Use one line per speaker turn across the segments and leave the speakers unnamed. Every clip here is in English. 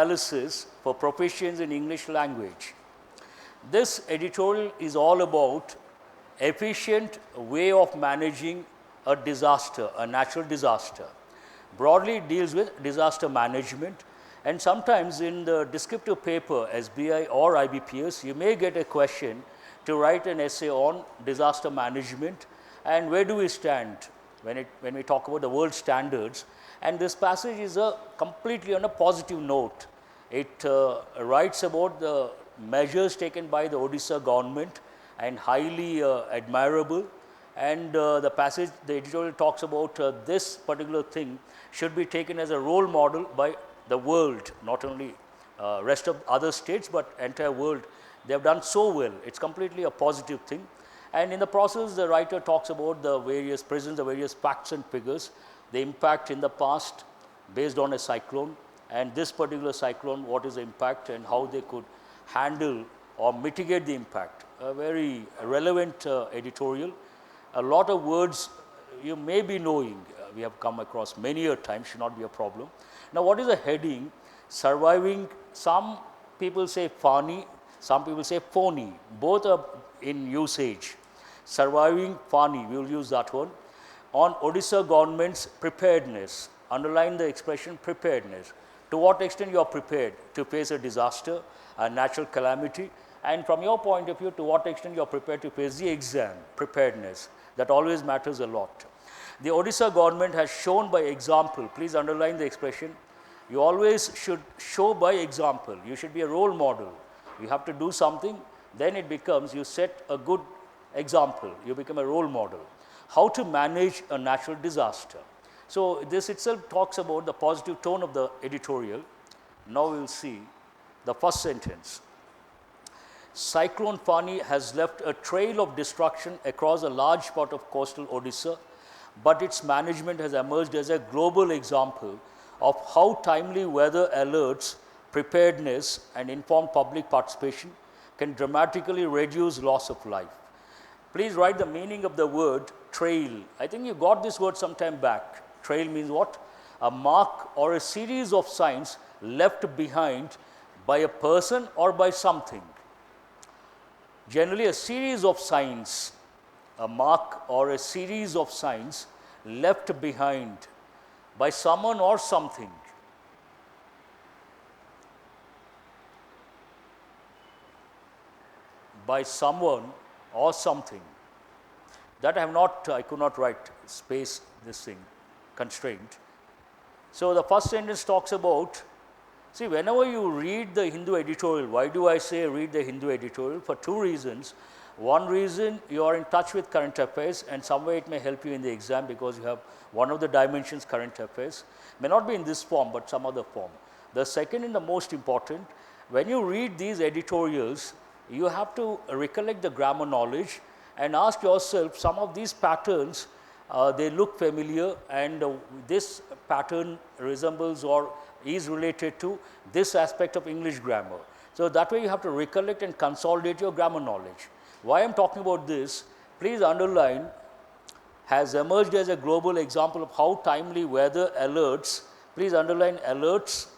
Analysis for Proficiency in English language. This editorial is all about efficient way of managing a disaster, a natural disaster. Broadly, it deals with disaster management, and sometimes in the descriptive paper SBI or IBPS, you may get a question to write an essay on disaster management and where do we stand when we talk about the world standards. And this passage is completely on a positive note. It writes about the measures taken by the Odisha government and highly admirable, and the passage, the editorial talks about this particular thing should be taken as a role model by the world, not only rest of other states but entire world. They have done so well. It's completely a positive thing. And in the process, the writer talks about the various presents, the various facts and figures, the impact in the past based on a cyclone, and this particular cyclone, what is the impact and how they could handle or mitigate the impact. A very relevant editorial. A lot of words you may be knowing, we have come across many a time, should not be a problem. Now, what is the heading? Surviving. Some people say Fani, some people say Phony. Both are in usage. Surviving Fani, we will use that one. On Odisha government's preparedness, underline the expression preparedness. To what extent you are prepared to face a disaster, a natural calamity, and from your point of view, to what extent you are prepared to face the exam, preparedness. That always matters a lot. The Odisha government has shown by example, please underline the expression, you always should show by example. You should be a role model. You have to do something, then it becomes, you set a good example, you become a role model. How to manage a natural disaster. So, this itself talks about the positive tone of the editorial. Now, we will see the first sentence. Cyclone Fani has left a trail of destruction across a large part of coastal Odisha, but its management has emerged as a global example of how timely weather alerts, preparedness and informed public participation can dramatically reduce loss of life. Please write the meaning of the word trail. I think you got this word some time back. Trail means what? A mark or a series of signs left behind by a person or by something. Generally, a series of signs, a mark or a series of signs left behind by someone or something. By someone or something. That I could not write, space this thing, constraint. So, the first sentence talks about, see, whenever you read the Hindu editorial, why do I say read the Hindu editorial? For two reasons. One reason, you are in touch with current affairs and some way it may help you in the exam because you have one of the dimensions current affairs. May not be in this form, but some other form. The second and the most important, when you read these editorials, you have to recollect the grammar knowledge and ask yourself, some of these patterns, they look familiar, and this pattern resembles or is related to this aspect of English grammar. So, that way you have to recollect and consolidate your grammar knowledge. Why I am talking about this, please underline, has emerged as a global example of how timely weather alerts, please underline alerts,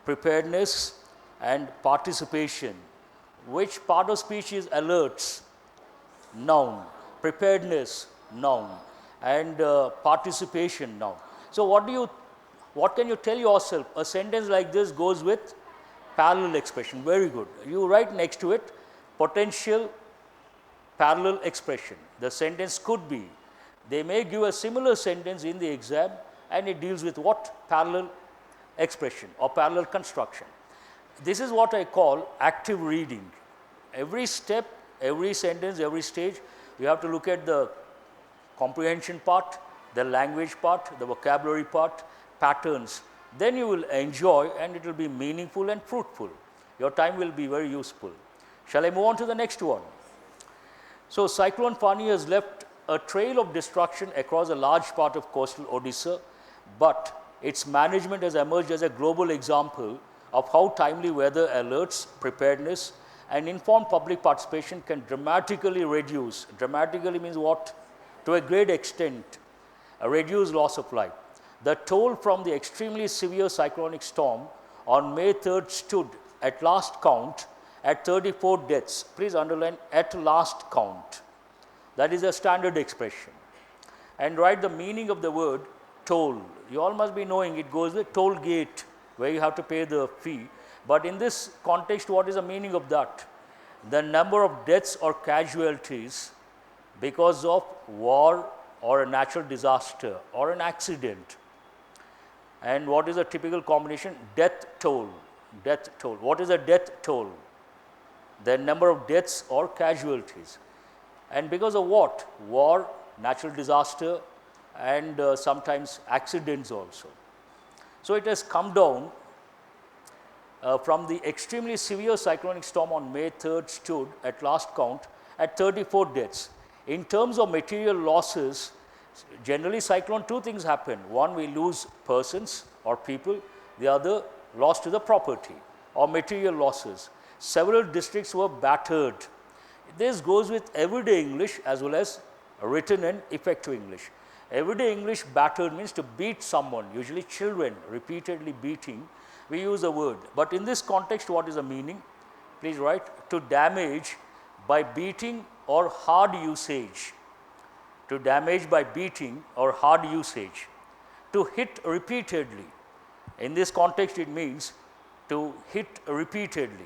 preparedness and participation. Which part of speech is alerts? Noun. Preparedness, noun. And participation, noun. So, what can you tell yourself? A sentence like this goes with parallel expression. Very good. You write next to it potential parallel expression. The sentence could be, they may give a similar sentence in the exam and it deals with what? Parallel expression or parallel construction. This is what I call active reading. Every step, every sentence, every stage, you have to look at the comprehension part, the language part, the vocabulary part, patterns. Then you will enjoy and it will be meaningful and fruitful. Your time will be very useful. Shall I move on to the next one? So, Cyclone Fani has left a trail of destruction across a large part of coastal Odisha, but its management has emerged as a global example of how timely weather alerts, preparedness and informed public participation can dramatically reduce, dramatically means what? To a great extent, reduce loss of life. The toll from the extremely severe cyclonic storm on May 3rd stood at last count at 34 deaths. Please underline at last count. That is a standard expression. And write the meaning of the word toll. You all must be knowing it goes with toll gate, where you have to pay the fee. But in this context, what is the meaning of that? The number of deaths or casualties because of war or a natural disaster or an accident. And what is a typical combination? Death toll. Death toll. What is a death toll? The number of deaths or casualties. And because of what? War, natural disaster, and sometimes accidents also. So it has come down from the extremely severe cyclonic storm on May 3rd stood at last count at 34 deaths. In terms of material losses, generally cyclone, two things happen. One, we lose persons or people. The other, loss to the property or material losses. Several districts were battered. This goes with everyday English as well as written and effective English. Everyday English, battered means to beat someone, usually children, repeatedly beating. We use a word. But in this context, what is the meaning? Please write, to damage by beating or hard usage. To damage by beating or hard usage. To hit repeatedly. In this context, it means to hit repeatedly.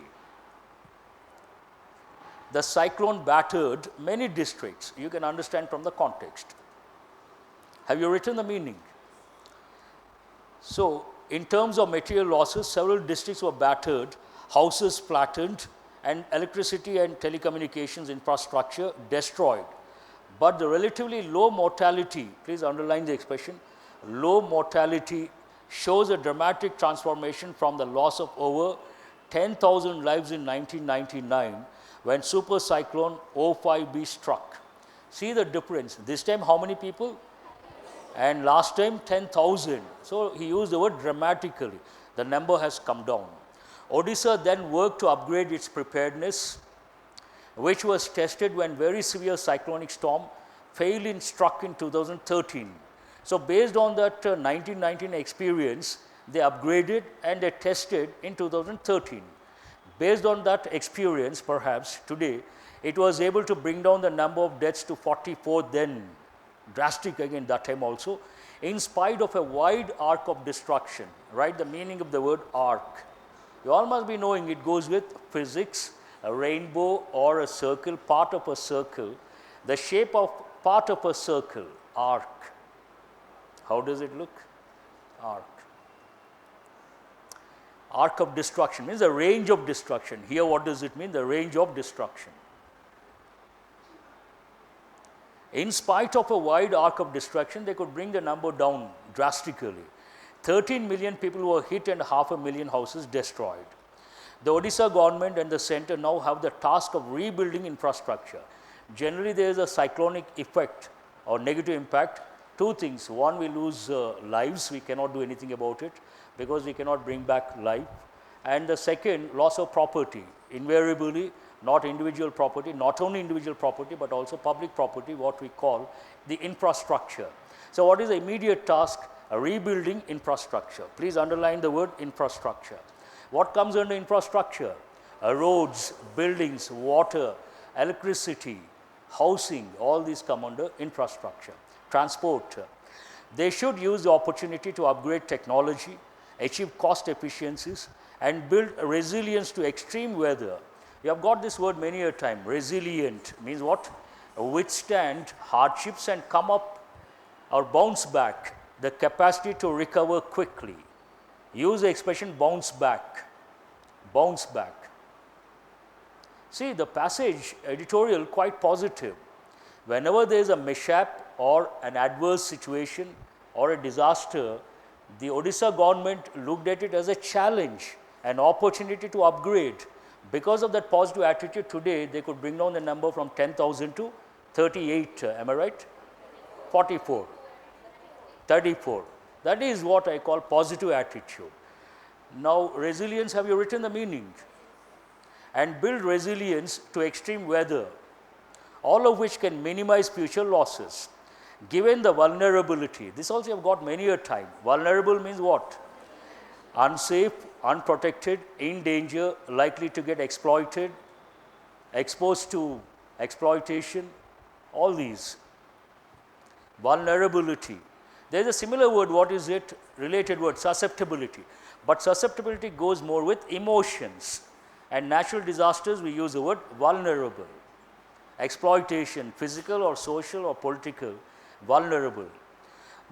The cyclone battered many districts. You can understand from the context. Have you written the meaning? So, in terms of material losses, several districts were battered, houses flattened, and electricity and telecommunications infrastructure destroyed. But the relatively low mortality, please underline the expression, low mortality shows a dramatic transformation from the loss of over 10,000 lives in 1999 when super cyclone O5B struck. See the difference. This time how many people? And last time 10,000. So he used the word dramatically. The number has come down. Odisha then worked to upgrade its preparedness, which was tested when very severe cyclonic storm struck in 2013. So based on that 1919 experience, they upgraded and they tested in 2013. Based on that experience, perhaps today, it was able to bring down the number of deaths to 44 then, drastic again that time also, in spite of a wide arc of destruction. Write the meaning of the word arc. You all must be knowing it goes with physics, a rainbow or a circle, part of a circle, the shape of part of a circle, arc. How does it look? Arc. Arc of destruction means the range of destruction. Here what does it mean? The range of destruction. In spite of a wide arc of destruction, they could bring the number down drastically. 13 million people were hit and 500,000 houses destroyed. The Odisha government and the center now have the task of rebuilding infrastructure. Generally, there is a cyclonic effect or negative impact. Two things. One, we lose lives. We cannot do anything about it because we cannot bring back life. And the second, loss of property. Invariably, not individual property, not only individual property, but also public property, what we call the infrastructure. So what is the immediate task? Rebuilding infrastructure. Please underline the word infrastructure. What comes under infrastructure? Roads, buildings, water, electricity, housing, all these come under infrastructure. Transport. They should use the opportunity to upgrade technology, achieve cost efficiencies, and build resilience to extreme weather. You have got this word many a time. Resilient means what? Withstand hardships and come up or bounce back. The capacity to recover quickly. Use the expression bounce back. Bounce back. See, the passage editorial quite positive. Whenever there is a mishap or an adverse situation or a disaster, the Odisha government looked at it as a challenge, an opportunity to upgrade. Because of that positive attitude today, they could bring down the number from 10,000 to 38, am I right? 44, 34. That is what I call positive attitude. Now, resilience, have you written the meaning? And build resilience to extreme weather, all of which can minimize future losses. Given the vulnerability, this also you have got many a time. Vulnerable means what? Unsafe, unprotected, in danger, likely to get exploited, exposed to exploitation, all these. Vulnerability. There is a similar word, what is it? Related word, susceptibility. But susceptibility goes more with emotions. And natural disasters, we use the word vulnerable. Exploitation, physical or social or political, vulnerable.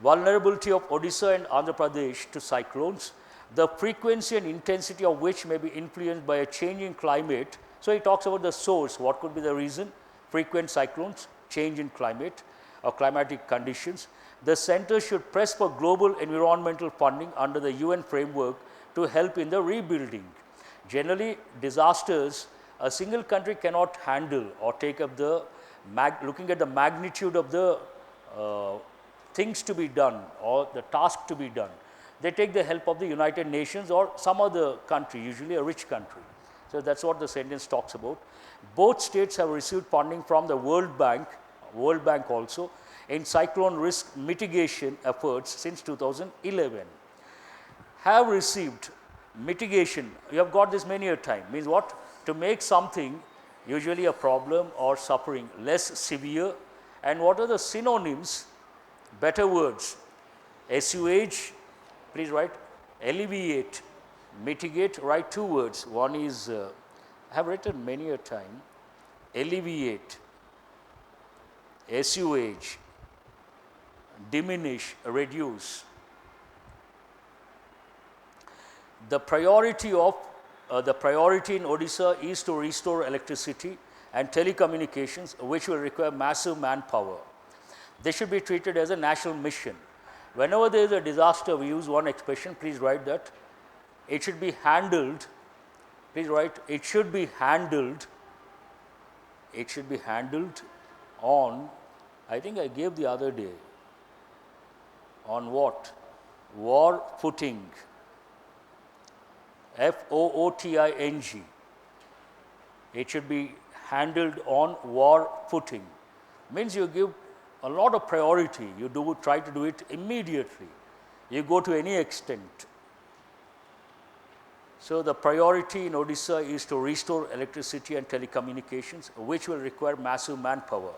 Vulnerability of Odisha and Andhra Pradesh to cyclones, the frequency and intensity of which may be influenced by a changing climate. So, he talks about the source, what could be the reason? Frequent cyclones, change in climate or climatic conditions. The center should press for global environmental funding under the UN framework to help in the rebuilding. Generally, disasters, a single country cannot handle or take up the, looking at the magnitude of the things to be done or the task to be done. They take the help of the United Nations or some other country, usually a rich country. So, that is what the sentence talks about. Both states have received funding from the World Bank also, in cyclone risk mitigation efforts since 2011. Have received mitigation, you have got this many a time, means what? To make something, usually a problem or suffering, less severe. And what are the synonyms? Better words. Assuage, please write. Alleviate, mitigate, write two words. One is, I have written many a time, alleviate, assuage, diminish, reduce. The priority in Odisha is to restore electricity and telecommunications, which will require massive manpower. They should be treated as a national mission. Whenever there is a disaster, we use one expression, please write that. It should be handled, please write, it should be handled on, I think I gave the other day, on what? War footing, F-O-O-T-I-N-G. It should be handled on war footing. Means you give a lot of priority, you try to do it immediately, you go to any extent. So, the priority in Odisha is to restore electricity and telecommunications, which will require massive manpower.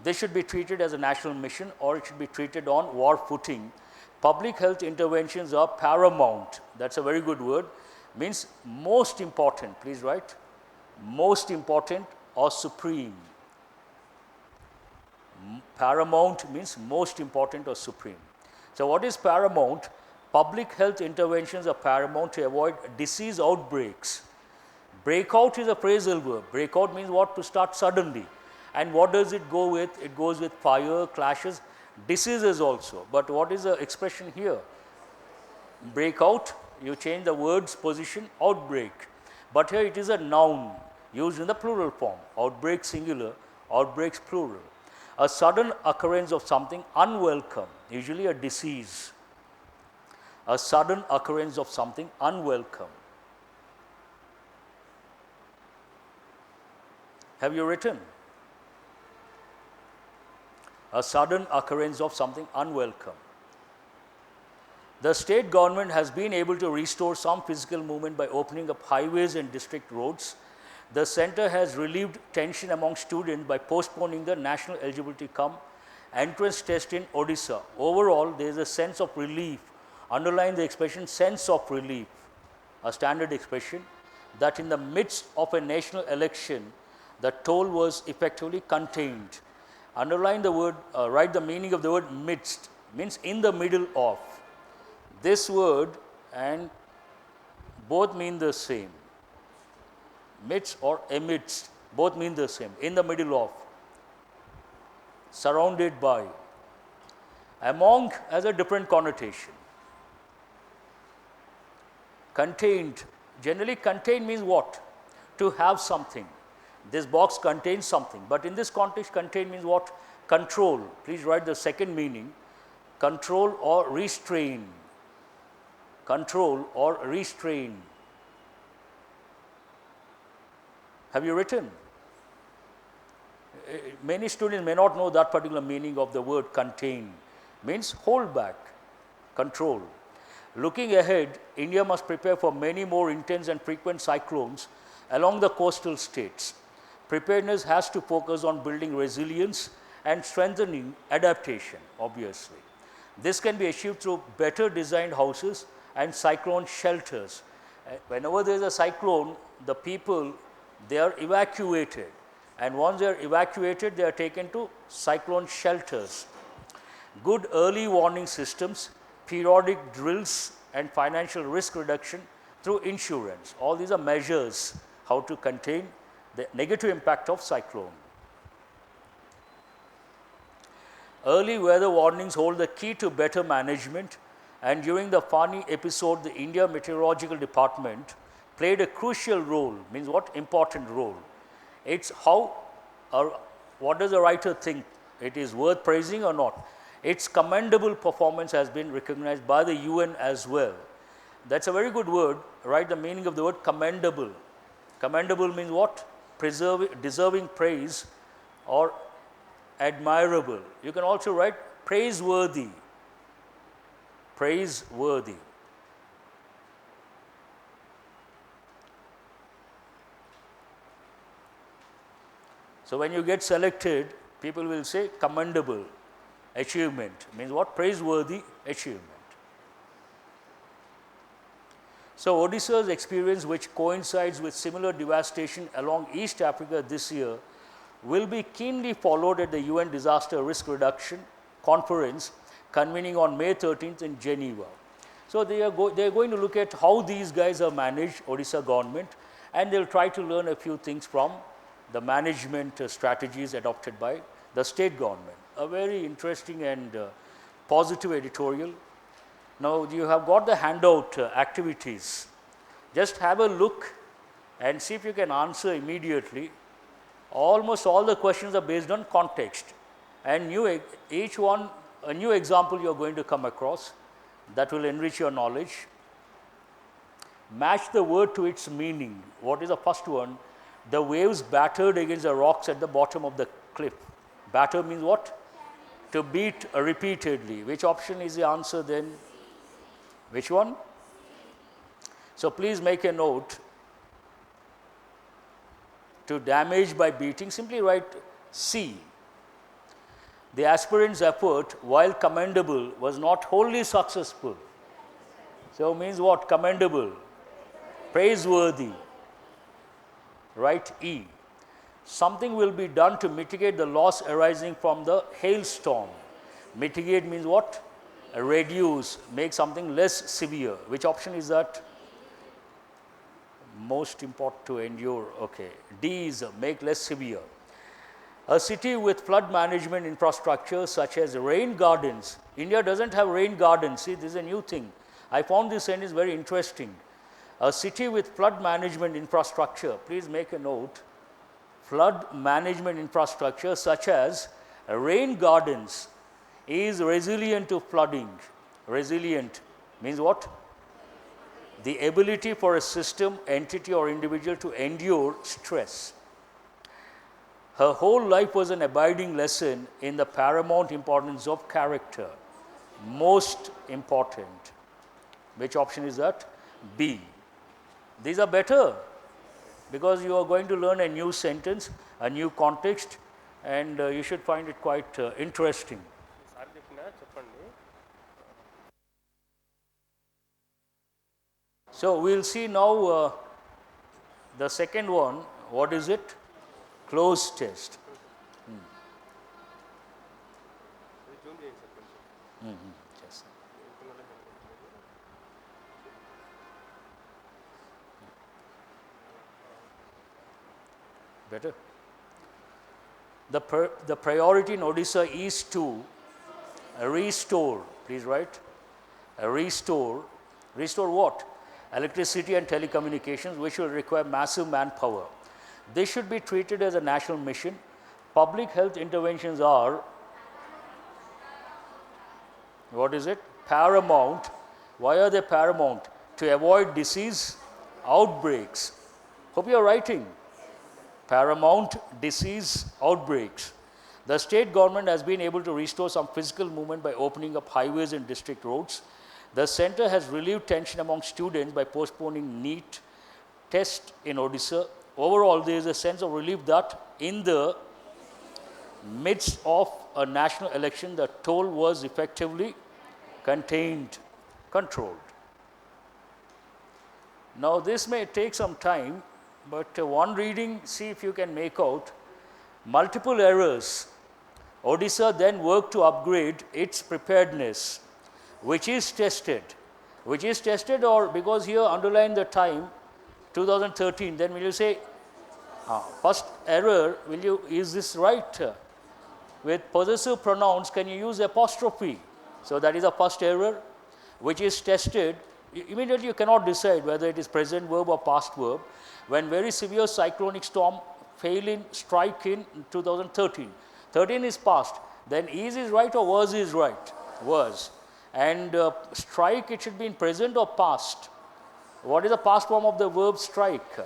This should be treated as a national mission, or it should be treated on war footing. Public health interventions are paramount. That is a very good word. Means most important, please write, most important or supreme. Paramount means most important or supreme. So, what is paramount? Public health interventions are paramount to avoid disease outbreaks. Breakout is a phrasal verb. Breakout means what? To start suddenly. And what does it go with? It goes with fire, clashes, diseases also. But what is the expression here? Breakout, you change the word's position, outbreak. But here it is a noun used in the plural form. Outbreak singular, outbreaks plural. A sudden occurrence of something unwelcome, usually a disease. A sudden occurrence of something unwelcome. Have you written? A sudden occurrence of something unwelcome. The state government has been able to restore some physical movement by opening up highways and district roads. The center has relieved tension among students by postponing the national eligibility entrance test in Odisha. Overall, there is a sense of relief. Underline the expression sense of relief, a standard expression, that in the midst of a national election, the toll was effectively contained. Underline the word, write the meaning of the word midst, means in the middle of. This word and both mean the same. Midst or amidst, both mean the same. In the middle of, surrounded by. Among has a different connotation. Contained, generally contained means what? To have something. This box contains something, but in this context contain means what? Control. Please write the second meaning, control or restrain. Control or restrain. Have you written? Many students may not know that particular meaning of the word contain. Means hold back, control. Looking ahead, India must prepare for many more intense and frequent cyclones along the coastal states. Preparedness has to focus on building resilience and strengthening adaptation, obviously. This can be achieved through better designed houses and cyclone shelters. Whenever there is a cyclone, the people, they are evacuated, and once they are evacuated, they are taken to cyclone shelters. Good early warning systems, periodic drills, and financial risk reduction through insurance. All these are measures how to contain the negative impact of cyclone. Early weather warnings hold the key to better management, and during the Fani episode, the India Meteorological Department played a crucial role. Means what? Important role. It's how, or what does the writer think? It is worth praising or not? Its commendable performance has been recognized by the UN as well. That's a very good word. Write the meaning of the word commendable. Commendable means what? Deserving praise or admirable. You can also write praiseworthy. Praiseworthy. So when you get selected, people will say commendable achievement. Means what? Praiseworthy achievement. So Odisha's experience, which coincides with similar devastation along East Africa this year, will be keenly followed at the UN Disaster Risk Reduction Conference convening on May 13th in Geneva. So they are going to look at how these guys are managed, Odisha government, and they'll try to learn a few things from the management strategies adopted by the state government. A very interesting and positive editorial. Now you have got the handout activities. Just have a look and see if you can answer immediately. Almost all the questions are based on context, and each one a new example you are going to come across that will enrich your knowledge. Match the word to its meaning. What is the first one? The waves battered against the rocks at the bottom of the cliff. Batter means what? To beat repeatedly. Which option is the answer then? Which one? So please make a note. To damage by beating, simply write C. The aspirant's effort, while commendable, was not wholly successful. So means what? Commendable. Praiseworthy. Write E. Something will be done to mitigate the loss arising from the hailstorm. Mitigate means what? Reduce, make something less severe. Which option is that? Most important to endure. Okay. D is make less severe. A city with flood management infrastructure such as rain gardens. India doesn't have rain gardens. See, this is a new thing. I found this sentence very interesting. A city with flood management infrastructure. Please make a note. Flood management infrastructure such as rain gardens is resilient to flooding. Resilient means what? The ability for a system, entity or individual to endure stress. Her whole life was an abiding lesson in the paramount importance of character. Most important. Which option is that? B. These are better because you are going to learn a new sentence, a new context, and you should find it quite interesting. So we will see now the second one. What is it? Close test. Yes. Better. The priority in Odisha is to restore. Please write. Restore. Restore what? Electricity and telecommunications, which will require massive manpower. This should be treated as a national mission. Public health interventions are, what is it? Paramount. Why are they paramount? To avoid disease outbreaks. Hope you are writing. Paramount disease outbreaks. The state government has been able to restore some physical movement by opening up highways and district roads. The center has relieved tension among students by postponing NEET test in Odisha. Overall, there is a sense of relief that in the midst of a national election, the toll was effectively contained, controlled. Now, this may take some time, but one reading, see if you can make out multiple errors. Odisha then worked to upgrade its preparedness, which is tested. Which is tested, or because here underline the time 2013, then will you say first error, is this right? With possessive pronouns, can you use apostrophe? So that is the first error, which is tested. Immediately you cannot decide whether it is present verb or past verb. When very severe cyclonic storm strike in 2013. 13 is past, then is right or was is right? Was. And strike, it should be in present or past. What is the past form of the verb strike?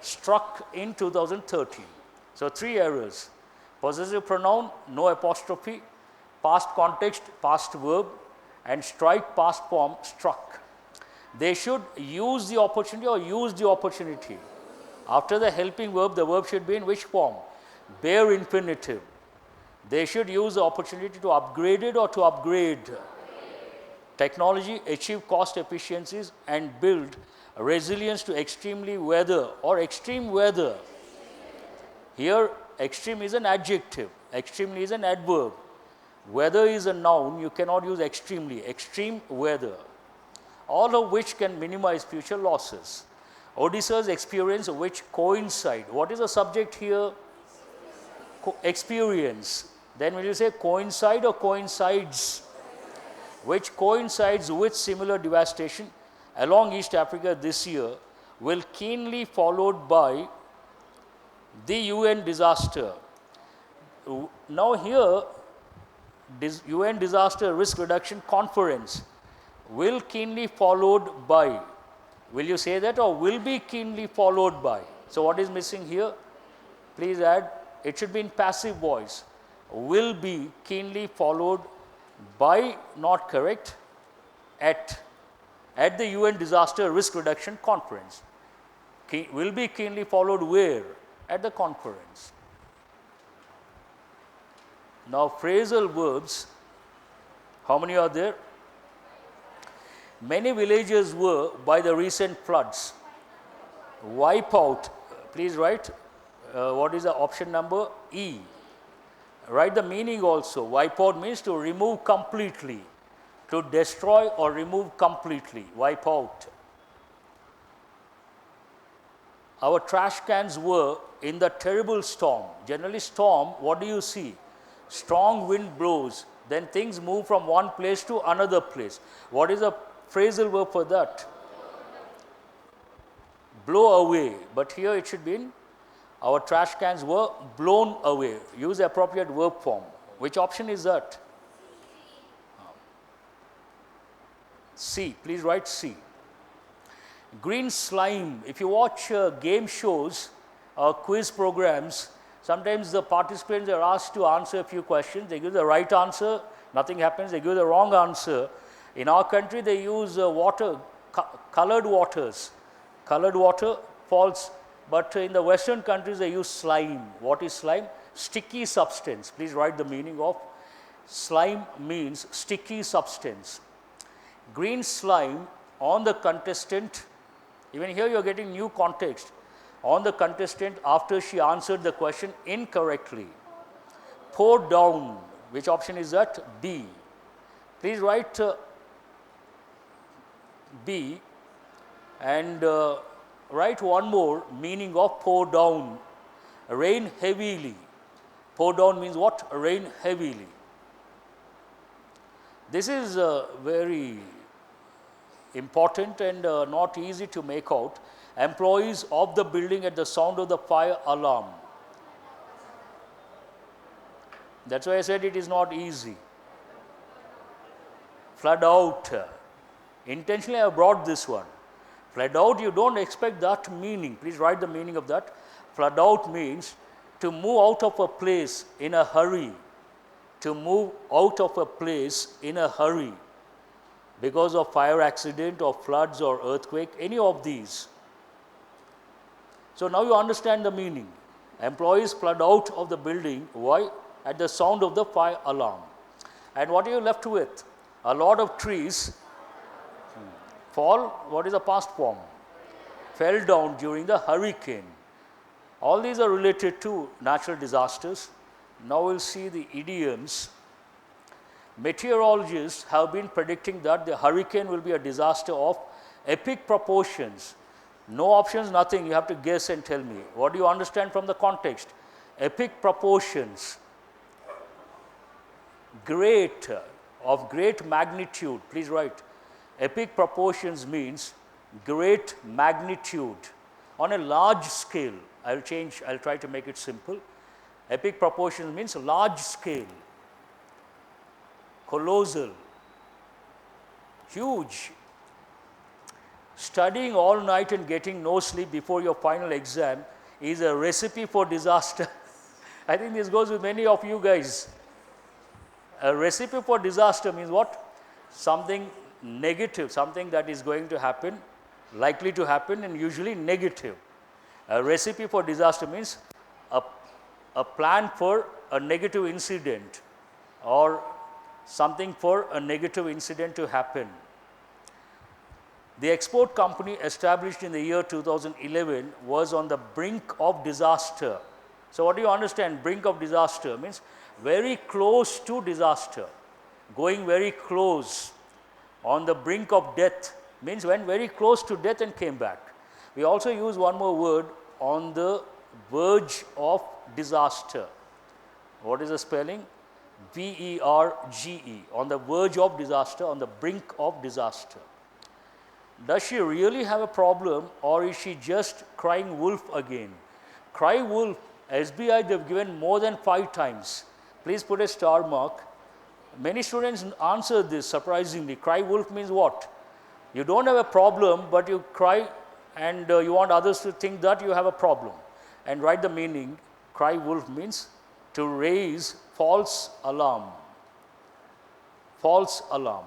Struck in 2013. So 3 errors. Possessive pronoun, no apostrophe. Past context, past verb. And strike, past form, struck. They should use the opportunity or use the opportunity. After the helping verb, the verb should be in which form? Bare infinitive. They should use the opportunity to upgrade it or to upgrade. Technology achieve cost efficiencies and build resilience to extremely weather or extreme weather. Here, extreme is an adjective, extremely is an adverb. Weather is a noun, you cannot use extremely, extreme weather. All of which can minimize future losses. Odisha's experience which coincide. What is the subject here? Experience. Then will you say coincide or coincides? Which coincides with similar devastation along East Africa this year, will keenly followed by the UN disaster. Now here, UN Disaster Risk Reduction Conference will keenly followed by. Will you say that, or will be keenly followed by? So what is missing here? Please add, it should be in passive voice. Will be keenly followed by, not correct, at the UN Disaster Risk Reduction Conference. Will be keenly followed where? At the conference. Now phrasal verbs, how many are there? Many villages were, by the recent floods, wipe out. Please write, what is the option number? E. Write the meaning also. Wipe out means to remove completely, to destroy or remove completely. Wipe out. Our trash cans were in the terrible storm. Generally storm, what do you see? Strong wind blows, then things move from one place to another place. What is the phrasal verb for that? Blow away, but here it should be in our trash cans were blown away. Use the appropriate verb form. Which option is that? C. Please write C. Green slime. If you watch game shows or quiz programs, sometimes the participants are asked to answer a few questions. They give the right answer, nothing happens. They give the wrong answer. In our country, they use water, colored waters. Colored water, false. But in the Western countries, they use slime. What is slime? Sticky substance. Please write the meaning of slime means sticky substance. Green slime on the contestant. Even here you are getting new context. On the contestant after she answered the question incorrectly. Pour down. Which option is that? B. Please write B and write one more meaning of pour down. Rain heavily. Pour down means what? Rain heavily. This is very important and not easy to make out. Employees of the building at the sound of the fire alarm. That's why I said it is not easy. Flood out. Intentionally I have brought this one. Flood out, you don't expect that meaning. Please write the meaning of that. Flood out means to move out of a place in a hurry. To move out of a place in a hurry. because of fire accident or floods or earthquake, any of these. So now you understand the meaning. Employees flood out of the building. Why? At the sound of the fire alarm. And what are you left with? A lot of trees fall. What is the past form? Fell down during the hurricane. All these are related to natural disasters. Now we'll see the idioms. Meteorologists have been predicting that the hurricane will be a disaster of epic proportions. No options, nothing. You have to guess and tell me. What do you understand from the context? Epic proportions. Great, of great magnitude. Please write. Epic proportions means great magnitude. On a large scale. I'll try to make it simple. Epic proportions means large scale. Colossal. Huge. Studying all night and getting no sleep before your final exam is a recipe for disaster. I think this goes with many of you guys. A recipe for disaster means what? Something negative, something that is going to happen, likely to happen, and usually negative. A recipe for disaster means a plan for a negative incident or something for a negative incident to happen. The export company established in the year 2011 was on the brink of disaster. So what do you understand? Brink of disaster means very close to disaster, going very close. On the brink of death means went very close to death and came back. We also use one more word, on the verge of disaster. What is the spelling? V-E-R-G-E, on the verge of disaster, on the brink of disaster. Does she really have a problem, or is she just crying wolf again? Cry wolf, SBI they've given more than 5 times. Please put a star mark. Many students answer this surprisingly. Cry wolf means what? You don't have a problem, but you cry and you want others to think that you have a problem. And write the meaning. Cry wolf means to raise false alarm. False alarm.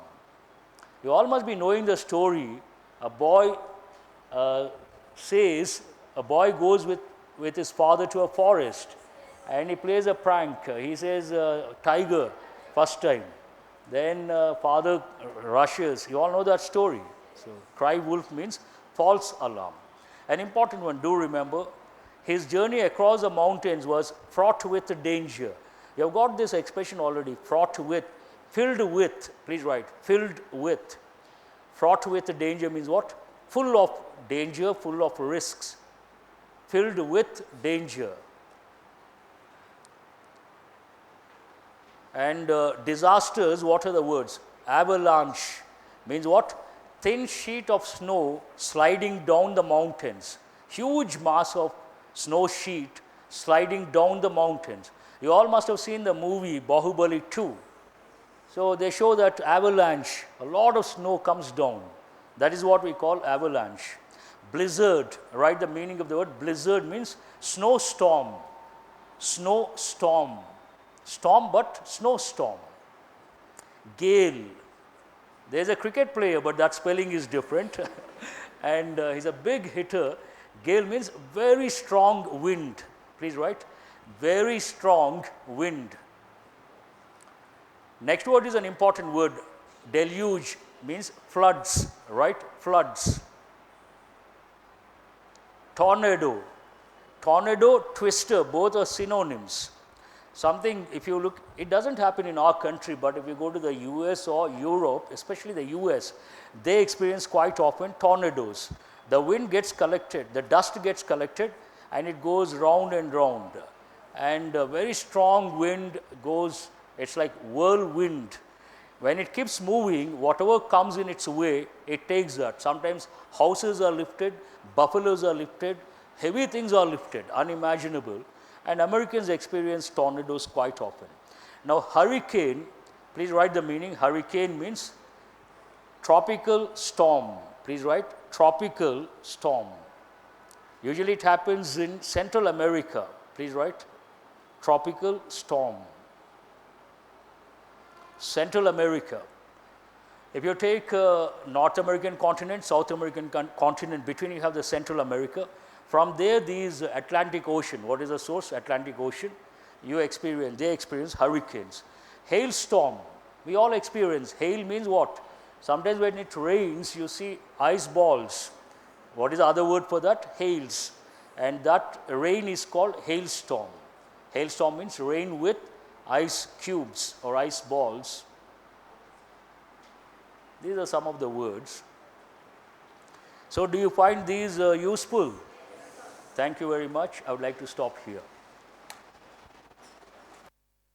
You all must be knowing the story. A boy goes with his father to a forest and he plays a prank. He says, tiger, first time. Then father rushes. You all know that story. So, cry wolf means false alarm. An important one, do remember, his journey across the mountains was fraught with danger. You have got this expression already, fraught with, filled with, please write, filled with. Fraught with danger means what? Full of danger, full of risks. Filled with danger. And disasters, what are the words? Avalanche means what? Thin sheet of snow sliding down the mountains. Huge mass of snow sheet sliding down the mountains. You all must have seen the movie Bahubali 2. So they show that avalanche, a lot of snow comes down. That is what we call avalanche. Blizzard, write the meaning of the word. Blizzard means snowstorm. Snowstorm. Storm but snowstorm. Gale. There is a cricket player, but that spelling is different. And he's a big hitter. Gale means very strong wind. Please write. Very strong wind. Next word is an important word. Deluge means floods, right? Floods. Tornado. Tornado, twister, both are synonyms. Something, if you look, it doesn't happen in our country, but if you go to the US or Europe, especially the US, they experience quite often tornadoes. The wind gets collected, the dust gets collected, and it goes round and round. And a very strong wind goes, it's like whirlwind. When it keeps moving, whatever comes in its way, it takes that. Sometimes houses are lifted, buffaloes are lifted, heavy things are lifted, unimaginable. And Americans experience tornadoes quite often. Now, hurricane, please write the meaning. Hurricane means tropical storm. Please write tropical storm. Usually it happens in Central America. Please write tropical storm. Central America. If you take North American continent, South American continent, between you have the Central America. From there, these Atlantic Ocean, what is the source? Atlantic Ocean. They experience hurricanes. Hailstorm, we all experience. Hail means what? Sometimes when it rains, you see ice balls. What is the other word for that? Hails. And that rain is called hailstorm. Hailstorm means rain with ice cubes or ice balls. These are some of the words. So, do you find these useful? Thank you very much. I would like to stop here.